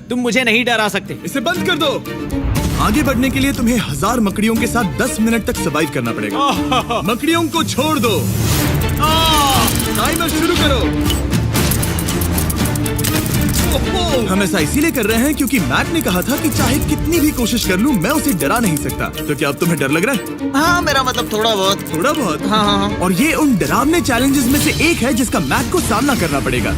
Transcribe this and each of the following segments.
तुम मुझे नहीं डरा सकते। इसे बंद कर दो। आगे बढ़ने के लिए तुम्हें 1000 मकड़ियों के साथ 10 मिनट तक सर्वाइव करना पड़ेगा। मकड़ियों को छोड़ दो। टाइमर शुरू करो। हम ऐसा इसीलिए कर रहे हैं क्योंकि मैट ने कहा था कि चाहे कितनी भी कोशिश कर लूं, मैं उसे डरा नहीं सकता। तो क्या अब तुम्हें डर लग रहा है? हाँ, मेरा मतलब थोड़ा बहुत। थोड़ा बहुत? हाँ। और ये उन डरावने चैलेंजेस में से एक है जिसका मैट को सामना करना पड़ेगा।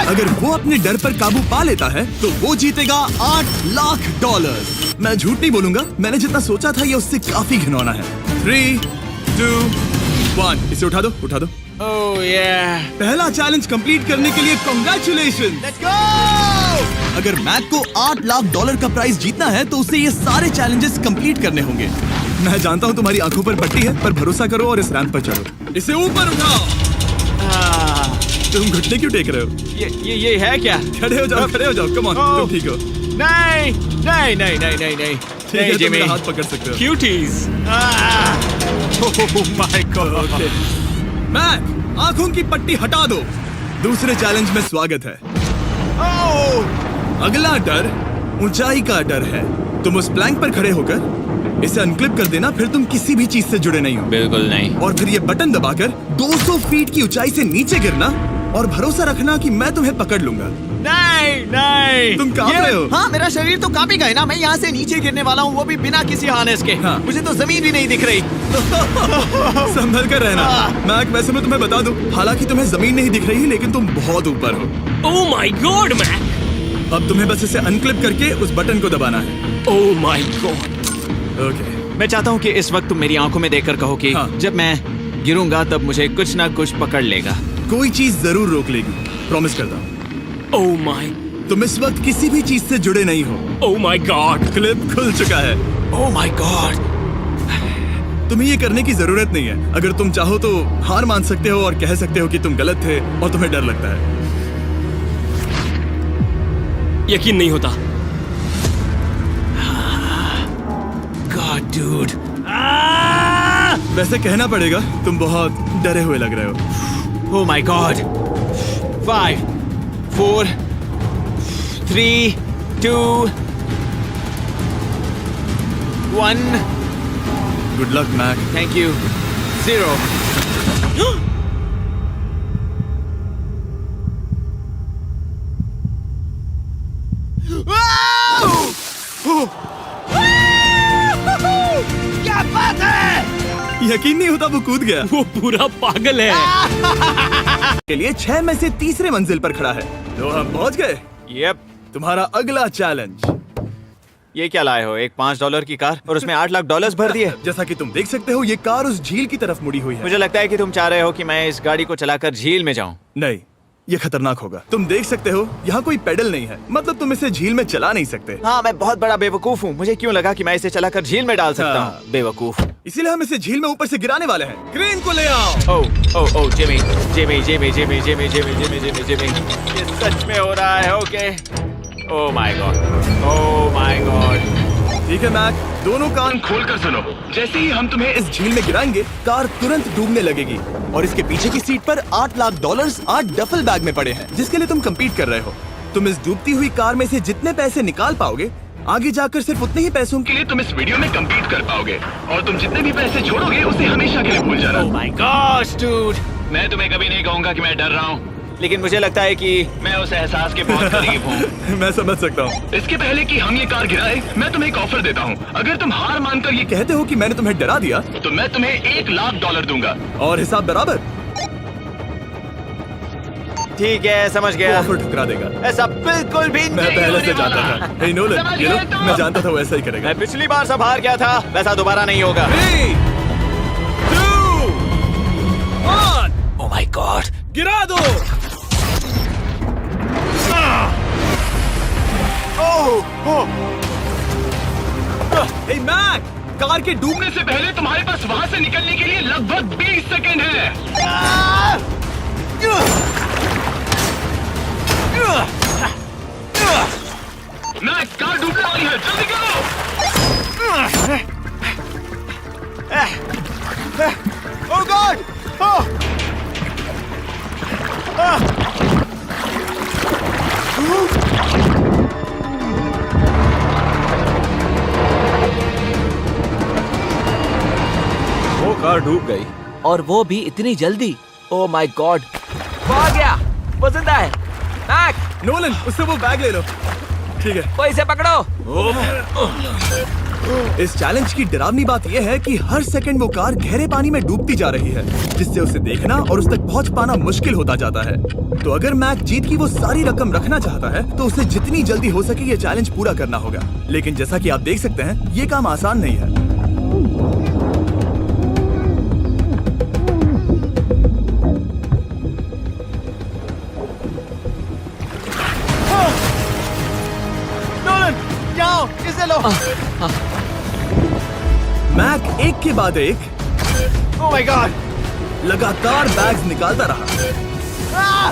अगर वो अपने डर पर काबू पा लेता है तो वो जीतेगा $8 लाख। मैं झूठ नहीं बोलूंगा, मैंने जितना सोचा था ये उससे काफी घिनौना है। 3, 2, 1, इसे उठा दो, उठा दो। ओह yeah. पहला चैलेंज कंप्लीट करने के लिए कांग्रेचुलेशन। Let's go! अगर मैट को $8 लाख का प्राइज जीतना है तो उसे ये सारे चैलेंजेस कंप्लीट करने होंगे। मैं जानता हूँ तुम्हारी आंखों पर पट्टी है, पर भरोसा करो और इस रैंप पर चढ़ो। इसे ऊपर उठाओ। तुम घुटने क्यों टेक रहे हो? ये है क्या? खड़े हो जाओ, खड़े हो जाओ। कम ऑन, तुम ठीक हो? नहीं। ठीक है, तुम मेरा हाथ पकड़ सकते हो। Cuties. Oh my god. Matt, आंखों की पट्टी हटा दो। दूसरे चैलेंज में स्वागत है। अगला डर ऊंचाई का डर है। तुम उस प्लैंक पर खड़े होकर इसे अनक्लिप कर देना, फिर तुम किसी भी चीज से जुड़े नहीं हो। बिल्कुल नहीं। और फिर ये बटन दबाकर 200 फीट की ऊंचाई से नीचे गिरना और भरोसा रखना कि मैं तुम्हें पकड़ लूंगा। नहीं। तुम कांप रहे हो? हाँ, मेरा शरीर तो कांपेगा ही ना। मैं यहाँ से नीचे गिरने वाला हूँ, वो भी बिना किसी हार्नेस के। हाँ। मुझे तो जमीन भी नहीं दिख रही। संभल कर रहना। मैक, वैसे मैं तुम्हें बता दूं, हालांकि तुम्हें जमीन नहीं दिख रही लेकिन तुम बहुत ऊपर हो। Oh my god Mac. अब तुम्हें बस इसे अनक्लिप करके उस बटन को दबाना है। ओह माय गॉड। ओके। मैं चाहता हूँ कि इस वक्त तुम मेरी आंखों में देखकर कहो कि हाँ। जब मैं गिरूंगा तब मुझे कुछ ना कुछ पकड़ लेगा। कोई चीज जरूर रोक लेगी, प्रॉमिस करता हूँ। Oh my. तुम इस वक्त किसी भी चीज से जुड़े नहीं हो। Oh my God. क्लिप खुल चुका है। ओह माय गॉड। तुम्हें ये करने की जरूरत नहीं है। अगर तुम चाहो तो हार मान सकते हो और कह सकते हो कि तुम गलत थे और तुम्हें डर लगता है। यकीन नहीं होता। God dude. वैसे कहना पड़ेगा, तुम बहुत डरे हुए लग रहे हो। Oh my god. 5, 4, 3, 2, 1। Good luck Mac. Thank you. 0। क्या बात है? यकीन नहीं होता वो कूद गया। वो पूरा पागल है। के लिए 6 में से तीसरे मंजिल पर खड़ा है। तो हम पहुंच गए। यप। तुम्हारा अगला चैलेंज। ये क्या लाए हो? एक $5 की कार और उसमें $8 लाख भर दिए। जैसा कि तुम देख सकते हो, ये कार उस झील की तरफ मुड़ी हुई है। मुझे लगता है कि तुम चाह रहे हो कि मैं इस गाड़ी को चलाकर झील में जाऊं। नहीं, ये खतरनाक होगा। तुम देख सकते हो यहाँ कोई पेडल नहीं है, मतलब तुम इसे झील में चला नहीं सकते। हाँ, मैं बहुत बड़ा बेवकूफ हूँ। मुझे क्यों लगा कि मैं इसे चलाकर झील में डाल सकता हाँ। हूँ? बेवकूफ। इसीलिए हम इसे झील में ऊपर से गिराने वाले हैं। क्रेन को ले आओ। ओह जिमी। ये सच में हो रहा है? ओके। Oh my God. ठीक है मैक, दोनों कान खोलकर सुनो। जैसे ही हम तुम्हें इस झील में गिराएंगे, कार तुरंत डूबने लगेगी और इसके पीछे की सीट पर $8 लाख 8 डफल बैग में पड़े हैं, जिसके लिए तुम कम्पीट कर रहे हो। तुम इस डूबती हुई कार में से जितने पैसे निकाल पाओगे, आगे जाकर सिर्फ उतने ही पैसों के लिए तुम इस वीडियो में कम्पीट कर पाओगे। और तुम जितने भी पैसे छोड़ोगे उसे हमेशा के लिए भूल जाना। Oh my gosh dude. मैं तुम्हें कभी नहीं कहूंगा कि मैं डर रहा हूँ। लेकिन मुझे लगता है कि मैं उस एहसास के बहुत करीब हूँ। मैं समझ सकता हूँ। इसके पहले कि हम ये कार गिराए, मैं तुम्हें एक ऑफर देता हूँ। अगर तुम हार मानकर ये कहते हो कि मैंने तुम्हें डरा दिया, तो मैं तुम्हें $1 लाख दूंगा। और हिसाब बराबर। ठीक है, समझ गया। ऑफर ठुकरा देगा। ऐसा बिल्कुल भी मैं नहीं पहले से होने जानता वाला। था। हे नोलन, ये लो, मैं जानता था वो ऐसा ही करेगा। मैं पिछली बार सब हार गया था, वैसा दोबारा नहीं होगा। 3, 2, 1, ओह माय गॉड। गिरा दो। हे मैक, कार के डूबने से पहले तुम्हारे पास वहाँ से निकलने के लिए लगभग 20 सेकंड है। मैक, कार डूबने वाली है, जल्दी करो। ओह गॉड। कार डूब गई। और वो भी इतनी जल्दी। ओह माय गॉड, वो आ गया, वो जिंदा है। मैक, नोलन, उससे वो बैग ले लो। ठीक है। वो इसे पकड़ो। इस चैलेंज की डरावनी बात यह है कि हर सेकंड वो कार गहरे पानी में डूबती जा रही है, जिससे उसे देखना और उस तक पहुंच पाना मुश्किल होता जाता है। तो अगर मैक जीत की वो सारी रकम रखना चाहता है तो उसे जितनी जल्दी हो सके ये चैलेंज पूरा करना होगा। लेकिन जैसा कि आप देख सकते हैं, ये काम आसान नहीं है। नोलन, जाओ, इसे लो। मैक एक के बाद एक ओह माय गॉड। लगातार बैग्स निकालता रहा।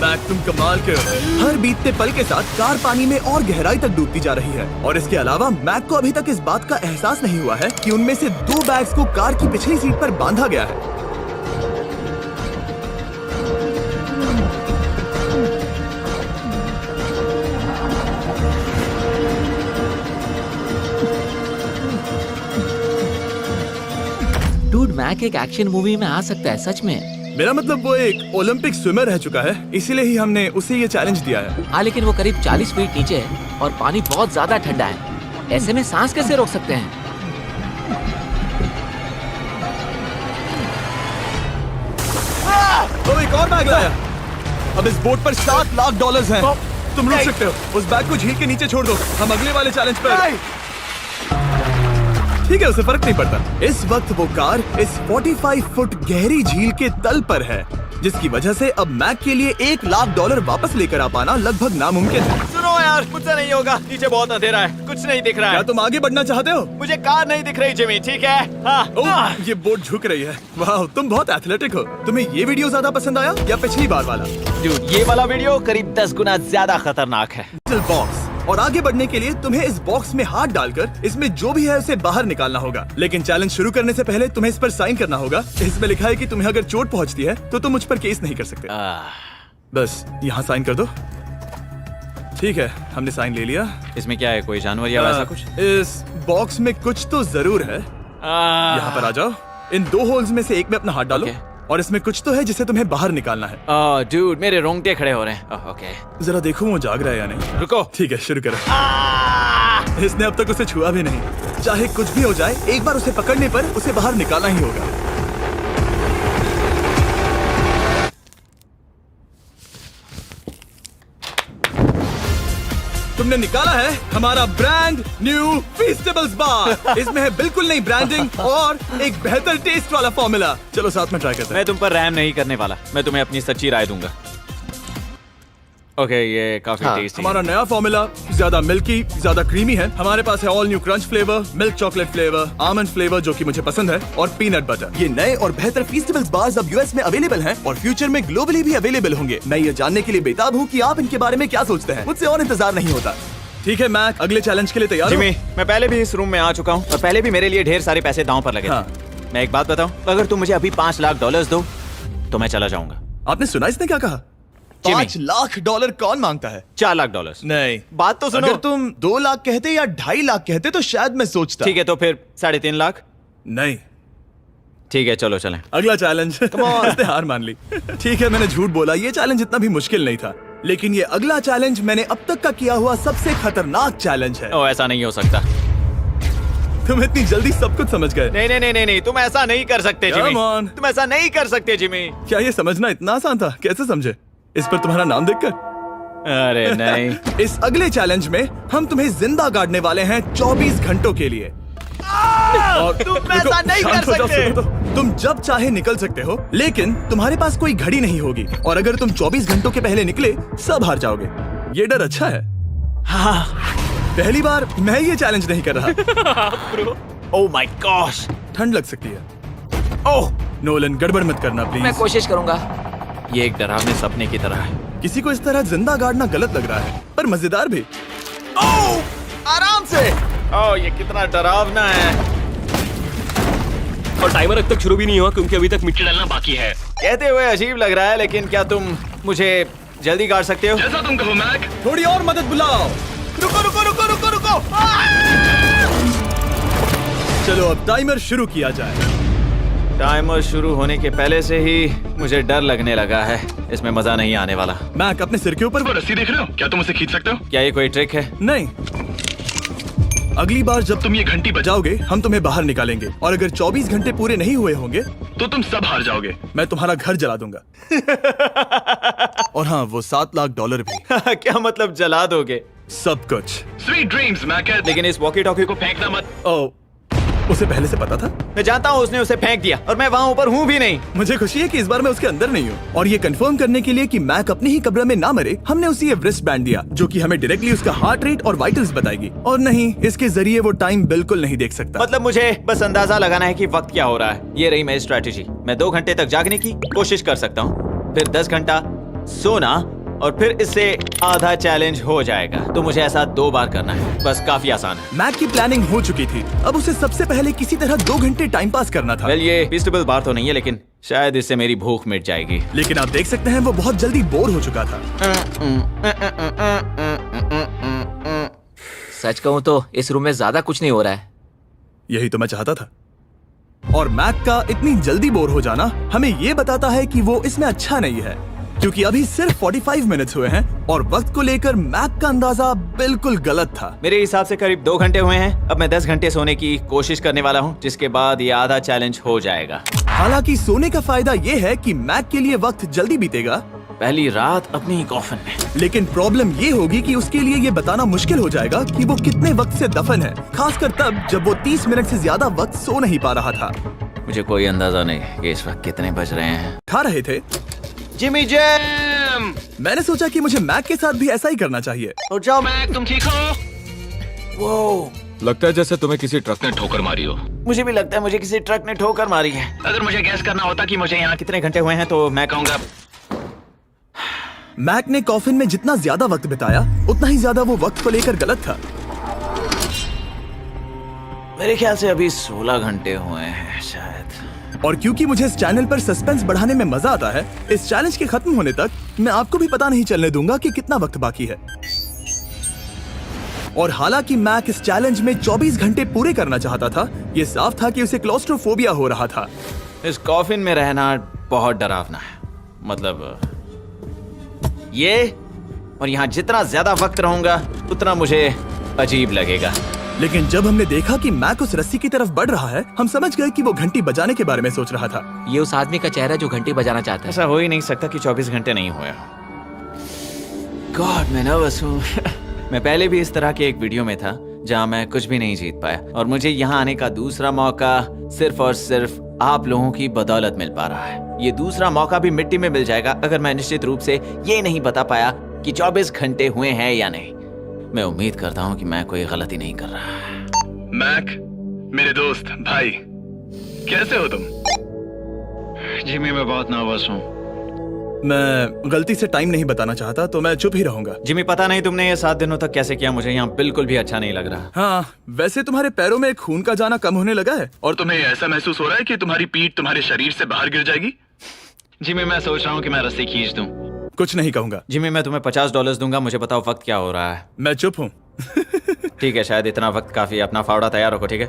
मैक, तुम कमाल के हो। हर बीतते पल के साथ कार पानी में और गहराई तक डूबती जा रही है। और इसके अलावा मैक को अभी तक इस बात का एहसास नहीं हुआ है कि उनमें से 2 बैग्स को कार की पिछली सीट पर बांधा गया है। डूड, मैक एक एक्शन मूवी में आ सकता है, सच में। मेरा मतलब वो एक ओलंपिक स्विमर रह चुका है, इसीलिए ही हमने उसे ये चैलेंज दिया है। हाँ, लेकिन वो करीब 40 फीट नीचे है और पानी बहुत ज्यादा ठंडा है। ऐसे में सांस कैसे रोक सकते हैं? तो एक और बैग लाया। अब इस बोट पर $7 लाख हैं। तुम रुक सकते हो। उस बैग को झील के नीचे छोड़ दो। हम अगले वाले चैलेंज पर। ठीक है, उसे फर्क नहीं पड़ता। इस वक्त वो कार इस 45 फुट गहरी झील के तल पर है, जिसकी वजह से अब मैक के लिए $1 लाख वापस लेकर आ पाना लगभग नामुमकिन है। सुनो यार, मुझसे नहीं होगा। नीचे बहुत अंधेरा है, कुछ नहीं दिख रहा क्या है। तुम आगे बढ़ना चाहते हो? मुझे कार नहीं दिख रही जिमी, ठीक है? हाँ। ओह, ये बोट झुक रही है। वाह, तुम बहुत एथलेटिक हो। तुम्हें ये वीडियो ज्यादा पसंद आया या पिछली बार वाला? Dude, ये वाला वीडियो करीब 10 गुना ज्यादा खतरनाक है। बॉक्स, और आगे बढ़ने के लिए तुम्हें इस बॉक्स में हाथ डालकर इसमें जो भी है उसे बाहर निकालना होगा। लेकिन चैलेंज शुरू करने से पहले तुम्हें इस पर साइन करना होगा। इसमें लिखा है कि तुम्हें अगर चोट पहुंचती है तो तुम मुझ पर केस नहीं कर सकते। बस यहाँ साइन कर दो। ठीक है, हमने साइन ले लिया। इसमें क्या है, कोई जानवर या वैसा कुछ? इस बॉक्स में कुछ तो जरूर है। यहाँ पर आ जाओ। इन 2 होल्स में से एक में अपना हाथ डालो। और इसमें कुछ तो है जिसे तुम्हें बाहर निकालना है। डूड, मेरे रोंगटे खड़े हो रहे हैं। ओके, जरा देखो वो जाग रहा है या नहीं। रुको। ठीक है, शुरू करो। इसने अब तक उसे छुआ भी नहीं। चाहे कुछ भी हो जाए, एक बार उसे पकड़ने पर उसे बाहर निकालना ही होगा। तुमने निकाला है हमारा ब्रांड न्यू फीस्टेबल्स बार। इसमें है बिल्कुल नई ब्रांडिंग और एक बेहतर टेस्ट वाला फॉर्मूला। चलो साथ में ट्राई करते हैं। मैं तुम पर रहम नहीं करने वाला। मैं तुम्हें अपनी सच्ची राय दूंगा। ओके, ये काफी टेस्टी हमारा नया फॉर्मूला ज्यादा मिल्की, ज्यादा क्रीमी है। हमारे पास है all new crunch flavour, milk chocolate flavour, almond flavour जो कि मुझे पसंद है, और पीनट बटर। ये नए और बेहतर फीस्टेबल्स बार्स अब यूएस में अवेलेबल हैं और फ्यूचर में ग्लोबली भी अवेलेबल होंगे। मैं ये जानने के लिए बेताब हूँ कि आप इनके बारे में क्या सोचते हैं। मुझसे और इंतजार नहीं होता। ठीक है मैक, अगले चैलेंज के लिए तैयार हो? जिमी, मैं पहले भी इस रूम में आ चुका हूँ और पहले भी मेरे लिए ढेर सारे पैसे दांव पर लगे थे। मैं एक बात बताऊं, अगर तुम मुझे अभी $5 लाख दो तो मैं चला जाऊंगा। आपने सुना इसने क्या कहा? $5 लाख कौन मांगता है? $4 लाख। नहीं, बात तो सुनो। अगर तुम 2 लाख कहते या 2.5 लाख कहते तो शायद मैं सोचता। ठीक है, तो फिर 3.5 लाख। नहीं, ठीक है, चलो चलें। अगला चैलेंज। इसने हार मान ली। ठीक है, मैंने झूठ बोला। ये चैलेंज इतना भी मुश्किल नहीं था, लेकिन ये अगला चैलेंज मैंने अब तक का किया हुआ सबसे खतरनाक चैलेंज है। ओ, ऐसा नहीं हो सकता। तुम इतनी जल्दी सब कुछ समझ गए। नहीं नहीं नहीं नहीं नहीं, तुम ऐसा नहीं कर सकते जिमी। Come on. तुम ऐसा नहीं कर सकते जिमी। क्या ये समझना इतना आसान था? कैसे समझे? इस पर तुम्हारा नाम देखकर? अरे नहीं। इस अगले चैलेंज में हम तुम्हें जिंदा गाड़ने वाले हैं 24 घंटों के लिए। तुम ऐसा नहीं कर शांत हो जाओ, सकते। सुनो तो। तुम जब चाहे निकल सकते हो, लेकिन तुम्हारे पास कोई घड़ी नहीं होगी, और अगर तुम 24 घंटों के पहले निकले सब हार जाओगे। ये डर अच्छा है। हाँ। पहली बार मैं ये चैलेंज नहीं कर रहा। ओह माय गॉश, ठंड लग सकती है। ओह नोलन, गड़बड़ मत करना मैं प्लीज। कोशिश करूंगा। ये एक डरावने सपने की तरह है। किसी को इस तरह जिंदा गाड़ना गलत लग रहा है, पर मजेदार भी। ओह, आराम से। ओह, ये कितना डरावना है। और टाइमर अब तक शुरू भी नहीं हुआ क्योंकि अभी तक मिट्टी डालना बाकी है। कहते हुए अजीब लग रहा है, लेकिन क्या तुम मुझे जल्दी गाड़ सकते हो? जैसा तुम कहो मैक। थोड़ी और मदद बुलाओ। रुको रुको रुको रुको रुको। चलो अब टाइमर शुरू किया जाए। टाइमर शुरू होने के पहले से ही मुझे डर लगने लगा है। इसमें मजा नहीं आने वाला। मैक, अपने सिर के ऊपर वो रस्सी देख रहे हो? क्या तुम उसे खींच सकते हो? क्या ये कोई ट्रिक है? नहीं। अगली बार जब तुम ये घंटी बजाओगे हम तुम्हें बाहर निकालेंगे, और अगर 24 घंटे पूरे नहीं हुए होंगे तो तुम सब हार जाओगे। मैं तुम्हारा घर जला दूंगा। और हाँ, वो $7 लाख भी। क्या मतलब जला दोगे? सब कुछ। Sweet dreams Mac. लेकिन इस वॉकी टॉकी को फेंकना मत। ओ, उसे पहले से पता था? मैं जानता हूँ उसने उसे फेंक दिया और मैं वहाँ ऊपर हूँ भी नहीं। मुझे खुशी है कि इस बार मैं उसके अंदर नहीं हूँ। और ये कंफर्म करने के लिए कि मैक अपनी ही कब्र में ना मरे, हमने उसे ये रिस्ट बैंड दिया जो कि हमें डायरेक्टली उसका हार्ट रेट और वाइटल्स बताएगी। और नहीं, इसके जरिए वो टाइम बिल्कुल नहीं देख सकता। मतलब मुझे बस अंदाजा लगाना है कि वक्त क्या हो रहा है। ये रही मेरी स्ट्रेटेजी। मैं 2 घंटे तक जागने की कोशिश कर सकता हूँ, फिर 10 घंटा सोना, और फिर इससे आधा चैलेंज हो जाएगा। तो मुझे ऐसा 2 बार करना है। बस काफी आसान है। मैक की प्लानिंग हो चुकी थी। अब उसे सबसे पहले किसी तरह 2 घंटे टाइम पास करना था। वेल, ये फीस्टेबल बार तो नहीं है, लेकिन शायद इससे मेरी भूख मिट जाएगी। लेकिन आप देख सकते हैं वो बहुत जल्दी बोर हो चुका था। सच कहूँ तो इस रूम में ज्यादा कुछ नहीं हो रहा है। यही तो मैं चाहता था। और मैक का इतनी जल्दी बोर हो जाना हमें ये बताता है कि वो इसमें अच्छा नहीं है, क्योंकि अभी सिर्फ 45 मिनट्स हुए हैं और वक्त को लेकर मैक का अंदाजा बिल्कुल गलत था। मेरे हिसाब से करीब 2 घंटे हुए हैं। अब मैं 10 घंटे सोने की कोशिश करने वाला हूँ, जिसके बाद ये आधा चैलेंज हो जाएगा। हालांकि सोने का फायदा ये है कि मैक के लिए वक्त जल्दी बीतेगा, पहली रात अपनी कॉफिन में। लेकिन प्रॉब्लम ये होगी कि उसके लिए ये बताना मुश्किल हो जाएगा कि वो कितने वक्त से दफन है, खासकर तब जब वो 30 मिनट से ज्यादा वक्त सो नहीं पा रहा था। मुझे कोई अंदाजा नहीं कि इस वक्त कितने बज रहे हैं। खा रहे थे। Jimmy jam! मैंने सोचा कि मुझे मैक के साथ भी ऐसा ही करना चाहिए। उठ जाओ। मैक, तुम ठीक हो? वो लगता है जैसे तुम्हें किसी ट्रक ने ठोकर मारी हो। मुझे भी लगता है मुझे किसी ट्रक ने ठोकर मारी है। अगर मुझे गैस करना होता कि मुझे यहाँ कितने घंटे हुए हैं तो मैं कहूँगा मैक ने कॉफिन में जितना ज्यादा वक्त बिताया उतना ही ज्यादा वो वक्त को लेकर गलत था। मेरे ख्याल से अभी 16 घंटे हुए हैं शायद। और क्योंकि मुझे इस चैनल पर सस्पेंस बढ़ाने में मजा आता है, इस चैलेंज के खत्म होने तक मैं आपको भी पता नहीं चलने दूंगा कि कितना वक्त बाकी है। और हालांकि मैक इस चैलेंज में 24 घंटे पूरे करना चाहता था, ये साफ था कि उसे क्लॉस्ट्रोफोबिया हो रहा था। इस कॉफिन में रहना बहुत डरावना है। मतलब ये, और यहाँ जितना ज्यादा वक्त रहूंगा उतना मुझे अजीब लगेगा। लेकिन जब हमने देखा कि मैक उस रस्सी की तरफ बढ़ रहा है, हम समझ गए कि वो घंटी बजाने के बारे में सोच रहा था। ये उस आदमी का चेहरा जो घंटी बजाना चाहता है। ऐसा हो ही नहीं सकता कि 24 घंटे नहीं हुए। गॉड, मैं नर्वस हूँ। मैं पहले भी इस तरह के एक वीडियो में था जहाँ मैं कुछ भी नहीं जीत पाया, और मुझे यहाँ आने का दूसरा मौका सिर्फ और सिर्फ आप लोगों की बदौलत मिल पा रहा है। ये दूसरा मौका भी मिट्टी में मिल जाएगा अगर मैं निश्चित रूप से ये नहीं बता पाया कि 24 घंटे हुए हैं या नहीं। मैं उम्मीद करता हूँ कि मैं कोई गलती नहीं कर रहा। मैक, मेरे दोस्त भाई, कैसे हो तुम? जिमी, मैं बहुत नर्वस हूँ। मैं गलती से टाइम नहीं बताना चाहता तो मैं चुप ही रहूंगा। जिमी, पता नहीं तुमने ये 7 दिनों तक कैसे किया, मुझे यहाँ बिल्कुल भी अच्छा नहीं लग रहा। हाँ, वैसे तुम्हारे पैरों में खून का जाना कम होने लगा है। और तुम्हें ऐसा महसूस हो रहा है कि तुम्हारी पीठ तुम्हारे शरीर से बाहर गिर जाएगी? जिमी, मैं सोच रहा हूँ कि मैं रस्सी खींच दूं। कुछ नहीं कहूंगा। जिमी, मैं तुम्हें $50 दूंगा, मुझे बताओ वक्त क्या हो रहा है। मैं चुप हूँ। ठीक है, शायद इतना वक्त काफी। अपना फावड़ा तैयार रखो, ठीक है?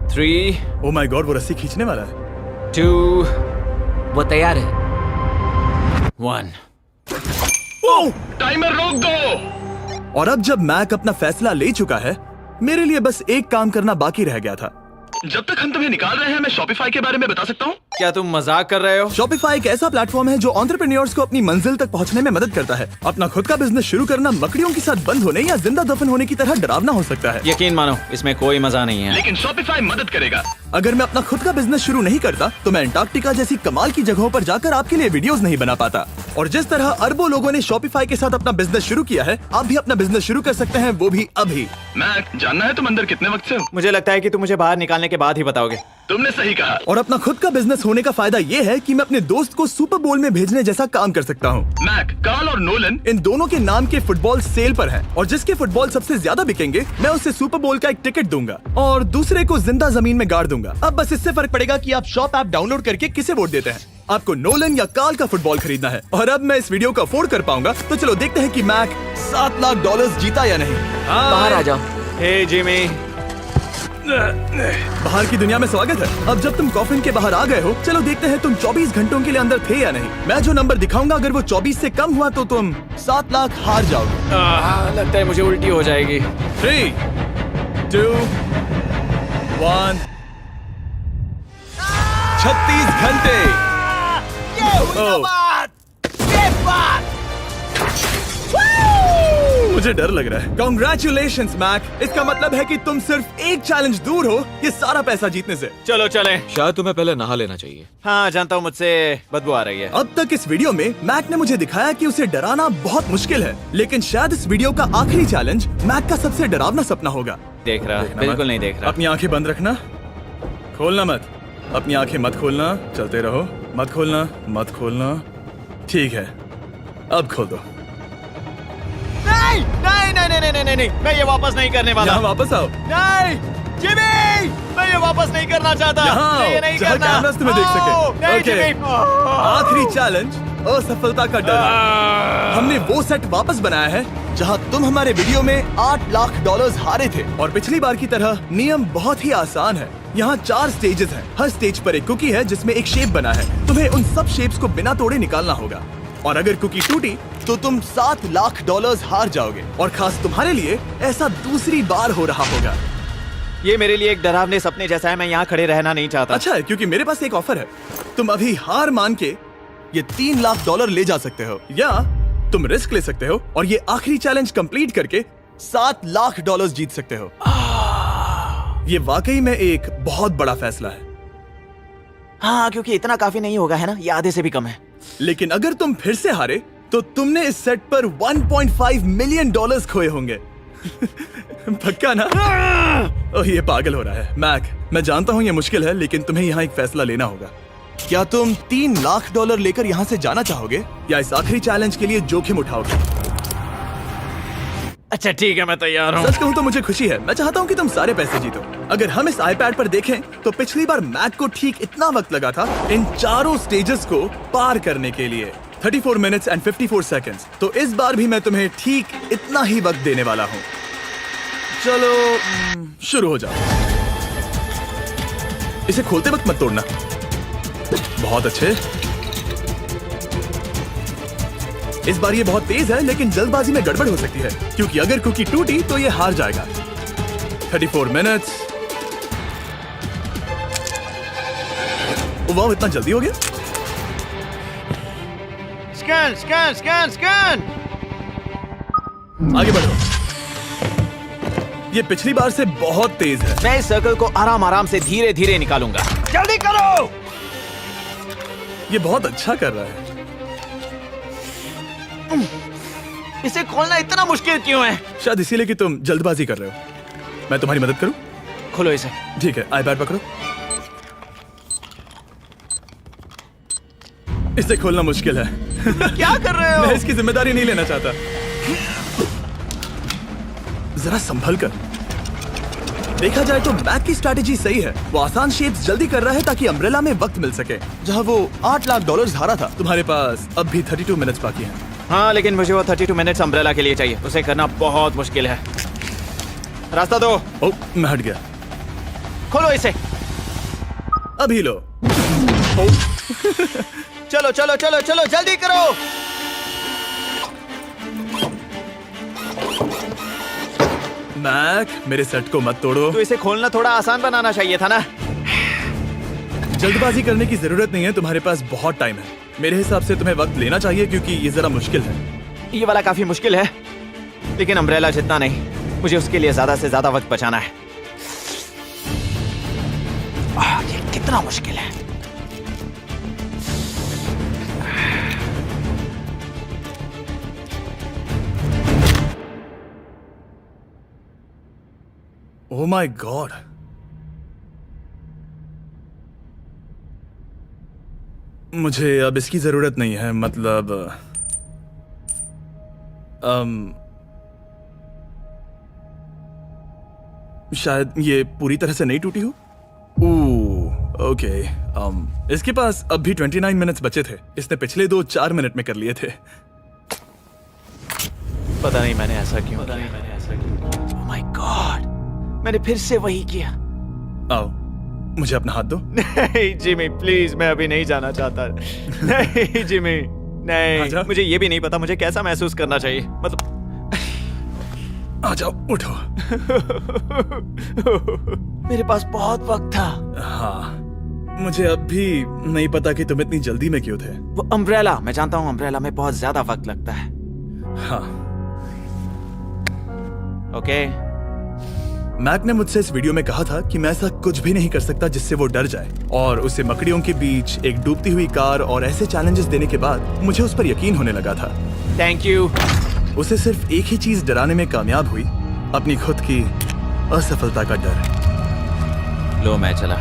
3, ओह माय गॉड, वो रस्सी खींचने वाला है। 2, वो तैयार है। 1। ओह! टाइमर रोक दो। और अब जब मैक अपना फैसला ले चुका है, मेरे लिए बस एक काम करना बाकी रह गया था। जब तक हम तुम्हें निकाल रहे हैं, मैं शॉपिफाई के बारे में बता सकता हूँ। क्या तुम मजाक कर रहे हो? शॉपिफाई एक ऐसा प्लेटफॉर्म है जो एंटरप्रेन्योर्स को अपनी मंजिल तक पहुंचने में मदद करता है। अपना खुद का बिजनेस शुरू करना मकड़ियों के साथ बंद होने या जिंदा दफन होने की तरह डरावना हो सकता है। यकीन मानो, इसमें कोई मजा नहीं है। लेकिन शॉपिफाई मदद करेगा। अगर मैं अपना खुद का बिजनेस शुरू नहीं करता तो मैं अंटार्कटिका जैसी कमाल की जगहों पर जाकर आपके लिए वीडियोस नहीं बना पाता। और जिस तरह अरबों लोगों ने शॉपिफाई के साथ अपना बिजनेस शुरू किया है, आप भी अपना बिजनेस शुरू कर सकते हैं, वो भी अभी। मैक, जानना है तुम अंदर कितने वक्त से हो? मुझे लगता है कि तुम मुझे बाहर निकालने के बाद ही बताओगे। तुमने सही कहा। और अपना खुद का बिजनेस होने का फायदा ये है कि मैं अपने दोस्त को सुपर बोल में भेजने जैसा काम कर सकता हूँ। मैक, कार्ल और नोलन इन दोनों के नाम के फुटबॉल सेल पर हैं, और जिसके फुटबॉल सबसे ज्यादा बिकेंगे मैं उसे सुपर बोल का एक टिकट दूंगा और दूसरे को जिंदा जमीन में गाड़ दूंगा। अब बस इससे फर्क पड़ेगा कि आप शॉप ऐप डाउनलोड करके किसे वोट देते हैं। आपको नोलन या कार्ल का फुटबॉल खरीदना है। और अब मैं इस वीडियो को अफोर्ड कर पाऊंगा, तो चलो देखते हैं कि मैक $7 लाख जीता या नहीं। बाहर आ जाओ। हे जिमी, बाहर की दुनिया में स्वागत है। अब जब तुम कॉफिन के बाहर आ गए हो, चलो देखते हैं तुम 24 घंटों के लिए अंदर थे या नहीं। मैं जो नंबर दिखाऊंगा, अगर वो 24 से कम हुआ तो तुम 7 लाख हार जाओगे। लगता है मुझे उल्टी हो जाएगी। 3, 2, 1। 36 घंटे। मुझे डर लग रहा है। Congratulations, Mac. इसका मतलब है कि तुम सिर्फ एक चैलेंज दूर हो ये सारा पैसा जीतने से। चलो चलें। शायद तुम्हें पहले नहा लेना चाहिए। हाँ जानता हूँ, मुझसे बदबू आ रही है। अब तक इस वीडियो में मैक ने मुझे दिखाया कि उसे डराना बहुत मुश्किल है, लेकिन शायद इस वीडियो का आखिरी चैलेंज मैक का सबसे डरावना सपना होगा। देख रहा, देखना बिल्कुल मत। नहीं देख रहा। अपनी आंखें बंद रखना, खोलना मत। अपनी आंखें मत खोलना, चलते रहो। मत खोलना, मत खोलना। ठीक है, अब खोल दो। नहीं नहीं नहीं नहीं नहीं नहीं नहीं, मैं ये वापस नहीं करने वाला। यहाँ वापस आओ। नहीं जिमी, मैं ये वापस नहीं करना चाहता। यहाँ मैं ये आओ, नहीं जहाँ करना। कैमरास तुम्हें देख सके। नहीं ओके। जिमी। आखिरी चैलेंज असफलता का डर है। हमने वो सेट वापस बनाया है जहां तुम हमारे वीडियो में $8 लाख हारे थे, और पिछली बार की तरह नियम बहुत ही आसान है। यहाँ 4 स्टेजेस हैं। हर स्टेज पर एक कुकी है जिसमें एक शेप बना है। तुम्हें उन सब शेप्स को बिना तोड़े निकालना होगा, और अगर कुकी टूटी तो तुम $7 लाख हार जाओगे। और खास तुम्हारे लिए ऐसा दूसरी बार हो रहा होगा। ये मेरे लिए एक डरावने सपने जैसा है। मैं यहाँ खड़े रहना नहीं चाहता। अच्छा है, क्योंकि मेरे पास एक ऑफर है। तुम अभी हार मान के ये $3 लाख ले जा सकते हो, या तुम रिस्क ले सकते हो और ये आखिरी चैलेंज कंप्लीट करके $7 लाख जीत सकते हो। ये वाकई में एक बहुत बड़ा फैसला है। हाँ, क्योंकि इतना काफी नहीं होगा, है ना? ये आधे से भी कम है। लेकिन अगर तुम फिर से हारे तो तुमने इस सेट पर $1.5 मिलियन खोए होंगे। पक्का ना? ओह, ये पागल हो रहा है। मैक, मैं जानता हूँ ये मुश्किल है, लेकिन तुम्हें यहाँ एक फैसला लेना होगा। क्या तुम $3 लाख लेकर यहाँ से जाना चाहोगे, या इस आखिरी चैलेंज के लिए जोखिम उठाओगे? अच्छा ठीक है, मैं तैयार हूँ। सच कहूँ तो मुझे खुशी है। मैं चाहता हूँ कि तुम सारे पैसे जीतो। अगर हम इस iPad पर देखें तो पिछली बार मैक को ठीक इतना वक्त लगा था इन चारों स्टेजेस को पार करने के लिए, 34 मिनट्स एंड 54 सेकंड्स। तो इस बार भी मैं तुम्हें ठीक इतना ही वक्त देने वाला हूँ। चलो शुरू हो जाओ। इसे खोलते वक्त मत तोड़ना। बहुत अच्छे। इस बार ये बहुत तेज है, लेकिन जल्दबाजी में गड़बड़ हो सकती है, क्योंकि अगर कुकी टूटी तो ये हार जाएगा। 34 मिनट्स। वाह, इतना जल्दी हो गया। Scan scan scan scan. आगे बढ़ो। ये पिछली बार से बहुत तेज है। मैं इस सर्कल को आराम आराम से धीरे धीरे निकालूंगा। जल्दी करो। ये बहुत अच्छा कर रहा है। इसे खोलना इतना मुश्किल क्यों है? शायद इसीलिए कि तुम जल्दबाजी कर रहे हो। मैं तुम्हारी मदद करूं? खोलो इसे। ठीक है, iPad पकड़ो। इसे खोलना मुश्किल है। क्या कर रहे हो? मैं इसकी जिम्मेदारी नहीं लेना चाहता। जरा संभल कर। देखा जाए तो मैक की स्ट्रैटेजी सही है। वो आसान शेप्स जल्दी कर रहा है ताकि अम्ब्रेला में वक्त मिल सके। जहां वो $8 लाख हारा था, तुम्हारे पास अब भी 32 मिनट्स बाकी हैं। हाँ, लेकिन मुझे वो 32 मिनट्स अम्ब्रेला के लिए चाहिए। उसे करना बहुत मुश्किल है। रास्ता दो। ओह, मैं हट गया। खोलो इसे। अभी लो। चलो चलो चलो चलो, जल्दी करो। मैक, मेरे सेट को मत तोड़ो। तो इसे खोलना थोड़ा आसान बनाना चाहिए था ना। जल्दबाजी करने की जरूरत नहीं है, तुम्हारे पास बहुत टाइम है। मेरे हिसाब से तुम्हें वक्त लेना चाहिए, क्योंकि ये जरा मुश्किल है। ये वाला काफी मुश्किल है, लेकिन अम्ब्रेला जितना नहीं। मुझे उसके लिए ज्यादा से ज्यादा वक्त बचाना है। ये कितना मुश्किल है। ओह माय गॉड। मुझे अब इसकी जरूरत नहीं है। मतलब शायद ये पूरी तरह से नहीं टूटी हो। ओके। इसके पास अब भी 29 मिनट्स बचे थे। इसने पिछले 4 मिनट में कर लिए थे। पता नहीं मैंने ऐसा क्यों। ओह माय गॉड, मैंने फिर से वही किया। आओ, मुझे अपना हाथ दो। नहीं जिमी प्लीज, मैं अभी नहीं जाना चाहता। नहीं जिमी, नहीं, आजा। मुझे ये भी नहीं पता मुझे कैसा महसूस करना चाहिए, मतलब आ जाओ, उठो। मेरे पास बहुत वक्त था। हाँ, मुझे अब भी नहीं पता कि तुम इतनी जल्दी में क्यों थे। वो अम्ब्रेला, मैं जानता हूँ अम्ब्रेला में बहुत ज्यादा वक्त लगता है। हाँ, ओके मैक ने मुझसे इस वीडियो में कहा था कि मैं ऐसा कुछ भी नहीं कर सकता जिससे वो डर जाए, और उसे मकड़ियों के बीच एक डूबती हुई कार और ऐसे चैलेंजेस देने के बाद मुझे उस पर यकीन होने लगा था। Thank you. उसे सिर्फ एक ही चीज डराने में कामयाब हुई, अपनी खुद की असफलता का डर। लो मैं चला।